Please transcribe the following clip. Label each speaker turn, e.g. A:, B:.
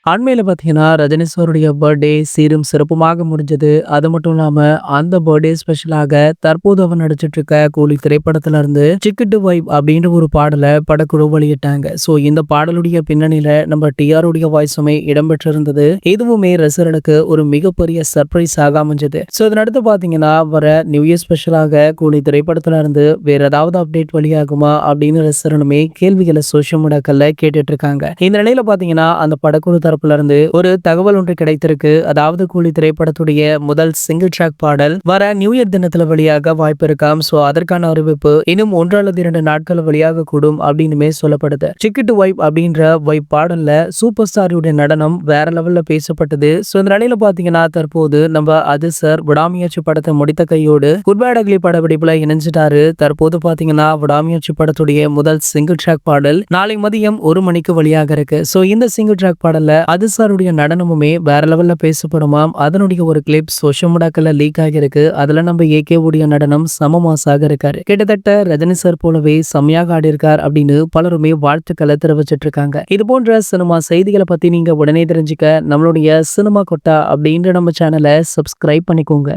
A: அண்மையில பார்த்தீங்கன்னா, ரஜினி சாருடைய பர்த்டே சீரும் சிறப்புமாக முடிஞ்சது. அது மட்டும் இல்லாம, அந்த பர்த்டே ஸ்பெஷலாக தற்போது அவர் நடிச்சிட்டு இருக்க கூலி திரைப்படத்துல இருந்து "சிக்கு டு வைப்" அப்படின்ற ஒரு பாடல படக்குழு வெளியிட்டாங்க. ஸோ இந்த பாடலுடைய பின்னணியில நம்ம டிஆர் உடைய வாய்ஸுமே இடம்பெற்றிருந்தது. இதுவுமே ரசிகர்களுக்கு ஒரு மிகப்பெரிய சர்ப்ரைஸாக அமைஞ்சது. ஸோ இதனடுத்து பார்த்தீங்கன்னா, வர நியூ இயர் ஸ்பெஷலாக கூலி திரைப்படத்துல இருந்து வேற ஏதாவது அப்டேட் வெளியாகுமா அப்படின்னு ரசிகர்களுமே கேள்விகளை சோஷியல் மீடியாக்கள்ல கேட்டுட்டு இருக்காங்க. இந்த நிலையில பார்த்தீங்கன்னா, அந்த படக்குழு தரப்புல இருந்து ஒரு தகவல் ஒன்று கிடைத்திருக்கு. அதாவது கூலி திரைப்படத்துடைய முதல் சிங்கிள் ட்ராக் பாடல் வர நியூ இயர் தினத்துல வெளியாக வாய்ப்பு இருக்காம். சோ அதற்கான அறிவிப்பு இன்னும் 1 அல்லது 2 நாட்கள் வெளியாக கூடும் அப்படின்னுமே சொல்லப்படுது. சிக்கு டு வைப் அப்படின்ற வைப் பாடல்ல சூப்பர் ஸ்டாருடைய நடனம் வேற லெவல்ல பேசப்பட்டது. சோ இந்த நிலையில பாத்தீங்கன்னா, தற்போது நம்ம அது சார் விடாமுயற்சி படத்தை முடித்த கையோடு குட் பேட் அக்லி படப்பிடிப்புல இணைஞ்சிட்டாரு. தற்போது பாத்தீங்கன்னா, விடாமுயற்சி படத்துடைய முதல் சிங்கிள் ட்ராக் பாடல் நாளை மதியம் 1 மணிக்கு வெளியாக இருக்கு. சோ இந்த சிங்கிள் ட்ராக் பாடல்ல அது சாருடைய நடனமுமே வேற லெவல்ல பேசப்படுமாம். அதனுடைய ஒரு கிளிப் சோஷியல் மீடியாக்கள்ல லீக் ஆகியிருக்கு. அதுல நம்ம ஏகே உடைய நடனம் சம மாசாக இருக்காரு. கிட்டத்தட்ட ரஜினி சார் போலவே செம்மையாக ஆடி இருக்கார் அப்படின்னு பலருமே வாழ்த்துக்களை தெரிவிச்சிட்டு இருக்காங்க. இது போன்ற சினிமா செய்திகளை பத்தி நீங்க உடனே தெரிஞ்சுக்க நம்மளுடைய சினிமா கொட்டா அப்படின்ற நம்ம சேனலை சப்ஸ்கிரைப் பண்ணிக்கோங்க.